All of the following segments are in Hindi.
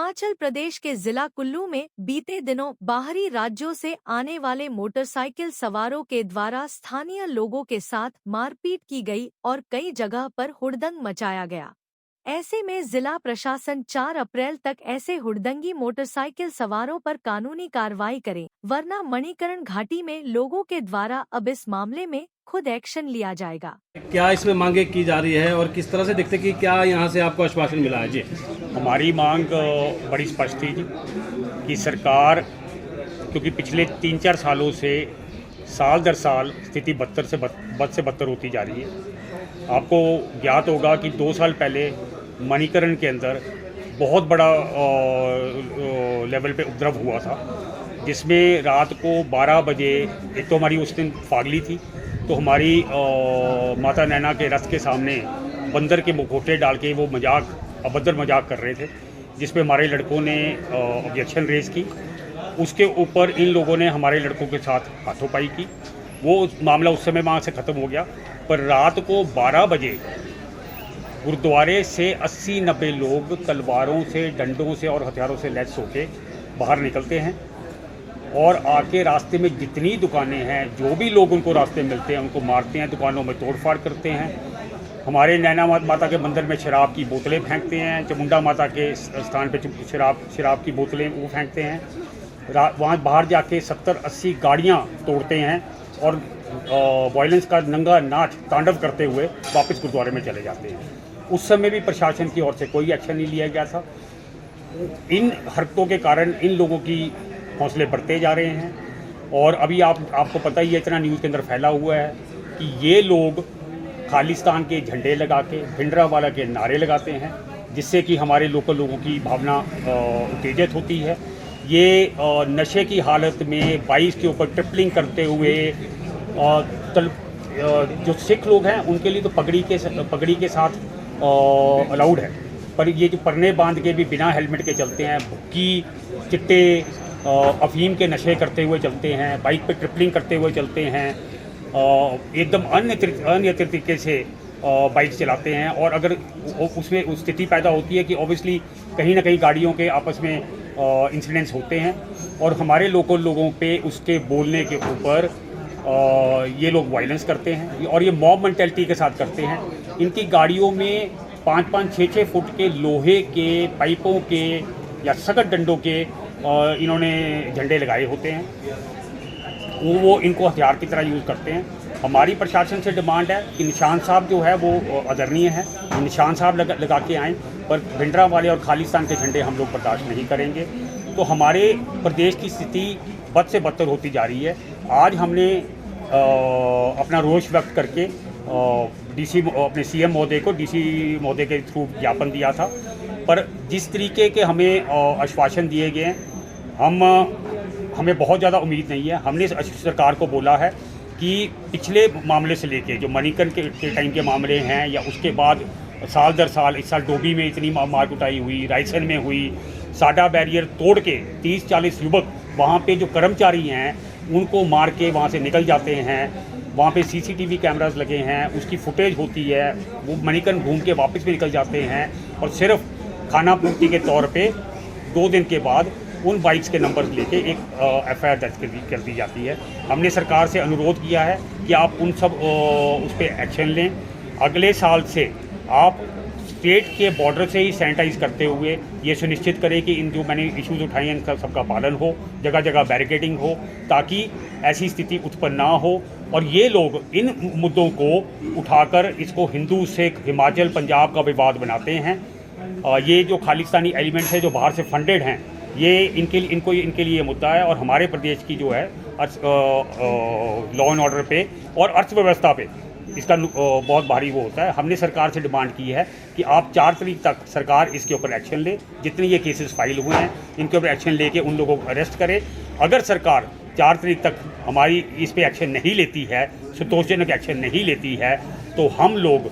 हिमाचल प्रदेश के जिला कुल्लू में बीते दिनों बाहरी राज्यों से आने वाले मोटरसाइकिल सवारों के द्वारा स्थानीय लोगों के साथ मारपीट की गई और कई जगह पर हुड़दंग मचाया गया। ऐसे में जिला प्रशासन 4 अप्रैल तक ऐसे हुड़दंगी मोटरसाइकिल सवारों पर कानूनी कार्रवाई करे, वरना मणिकरण घाटी में लोगों के द्वारा अब इस मामले में खुद एक्शन लिया जाएगा। क्या इसमें मांगे की जा रही है और किस तरह से देखते कि क्या यहाँ से आपको आश्वासन मिला है? जी, हमारी मांग बड़ी स्पष्ट थी जी कि सरकार, क्योंकि पिछले 3-4 सालों से साल दर साल स्थिति बद से बदतर होती जा रही है। आपको ज्ञात होगा कि 2 साल पहले मणिकरण के अंदर बहुत बड़ा लेवल पे उपद्रव हुआ था, जिसमें रात को 12 बजे, एक तो हमारी उस दिन फागली थी, तो हमारी माता नैना के रथ के सामने बंदर के मुखौटे डाल के वो अभद्र मजाक कर रहे थे, जिस पे हमारे लड़कों ने ऑब्जेक्शन रेज की। उसके ऊपर इन लोगों ने हमारे लड़कों के साथ हाथोपाई की। वो मामला उस समय वहाँ से ख़त्म हो गया। पर रात को 12 बजे गुरुद्वारे से 80-90 लोग तलवारों से, डंडों से और हथियारों से लैस होके बाहर निकलते हैं और आके रास्ते में जितनी दुकानें हैं, जो भी लोग उनको रास्ते में मिलते हैं उनको मारते हैं, दुकानों में तोड़फाड़ करते हैं। हमारे नैना माता के मंदिर में शराब की बोतलें फेंकते हैं, चामुंडा माता के स्थान पे शराब की बोतलें वो फेंकते हैं। वहाँ बाहर जाके 70-80 गाड़ियाँ तोड़ते हैं और वायलेंस का नंगा नाच तांडव करते हुए वापस गुरुद्वारे में चले जाते हैं। उस समय भी प्रशासन की ओर से कोई एक्शन नहीं लिया गया था। इन हरकतों के कारण इन लोगों की हौसले बढ़ते जा रहे हैं और अभी आपको पता ही है, इतना न्यूज़ के अंदर फैला हुआ है कि ये लोग खालिस्तान के झंडे लगा के, भिंडरावाला के नारे लगाते हैं, जिससे कि हमारे लोकल लोगों की भावना उत्तेजित होती है। ये नशे की हालत में बाइक के ऊपर ट्रिपलिंग करते हुए जो सिख लोग हैं उनके लिए तो पगड़ी के साथ अलाउड है, पर ये जो परने बांध के भी बिना हेलमेट के चलते हैं, भुक्की, चिट्टे, अफीम के नशे करते हुए चलते हैं, बाइक पे ट्रिपलिंग करते हुए चलते हैं, एकदम अन्य तरीके से बाइक चलाते हैं। और अगर उसमें उस स्थिति पैदा होती है कि ऑब्वियसली कहीं ना कहीं गाड़ियों के आपस में इंसिडेंट्स होते हैं और हमारे लोकल लोगों पे उसके बोलने के ऊपर ये लोग वायलेंस करते हैं और ये मॉब मेंटालिटी के साथ करते हैं। इनकी गाड़ियों में 5-5, 6-6 फुट के लोहे के पाइपों के या सख्त डंडों के इन्होंने झंडे लगाए होते हैं। वो इनको हथियार की तरह यूज़ करते हैं। हमारी प्रशासन से डिमांड है कि निशान साहब जो है वो आदरणीय है, निशान साहब लगा के आएँ, पर भिंडरावाले और खालिस्तान के झंडे हम लोग बर्दाश्त नहीं करेंगे। तो हमारे प्रदेश की स्थिति बद से बदतर होती जा रही है। आज हमने अपना रोष व्यक्त करके अपने सीएम महोदय को डीसी महोदय के थ्रू ज्ञापन दिया था, पर जिस तरीके के हमें आश्वासन दिए गए हैं, हमें बहुत ज़्यादा उम्मीद नहीं है। हमने सरकार को बोला है कि पिछले मामले से लेके जो मणिकरण के टाइम के मामले हैं या उसके बाद साल दर साल, इस साल डोभी में इतनी मार कुटाई हुई, रायसन में हुई, साडा बैरियर तोड़ के 30-40 युवक वहाँ पे जो कर्मचारी हैं उनको मार के वहाँ से निकल जाते हैं। वहाँ पे सीसीटीवी कैमरास लगे हैं, उसकी फुटेज होती है, वो मणिकरण घूम के वापस भी निकल जाते हैं और सिर्फ खाना पूर्ति के तौर पे 2 दिन के बाद उन बाइक्स के नंबर लेके एक एफआईआर दर्ज कर दी जाती है। हमने सरकार से अनुरोध किया है कि आप उस पर एक्शन लें। अगले साल से आप स्टेट के बॉर्डर से ही सैनिटाइज करते हुए ये सुनिश्चित करें कि इन जो मैंने इश्यूज़ उठाए हैं इनका सबका पालन हो, जगह जगह बैरिकेडिंग हो, ताकि ऐसी स्थिति उत्पन्न ना हो और ये लोग इन मुद्दों को उठाकर इसको हिंदू सिख हिमाचल पंजाब का विवाद बनाते हैं। ये जो खालिस्तानी एलिमेंट्स है जो बाहर से फंडेड हैं, ये इनके लिए मुद्दा है और हमारे प्रदेश की जो है लॉ एंड ऑर्डर पे और अर्थव्यवस्था पे इसका बहुत भारी वो होता है। हमने सरकार से डिमांड की है कि आप 4 तारीख तक सरकार इसके ऊपर एक्शन ले। जितने ये केसेस फाइल हुए हैं इनके ऊपर एक्शन लेके उन लोगों को अरेस्ट करे। अगर सरकार 4 तारीख तक हमारी इस पे एक्शन नहीं लेती है, संतोषजनक एक्शन नहीं लेती है, तो हम लोग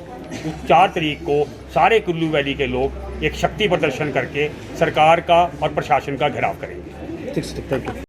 4 तारीख को सारे कुल्लू वैली के लोग एक शक्ति प्रदर्शन करके सरकार का और प्रशासन का घेराव करेंगे। ठीक है।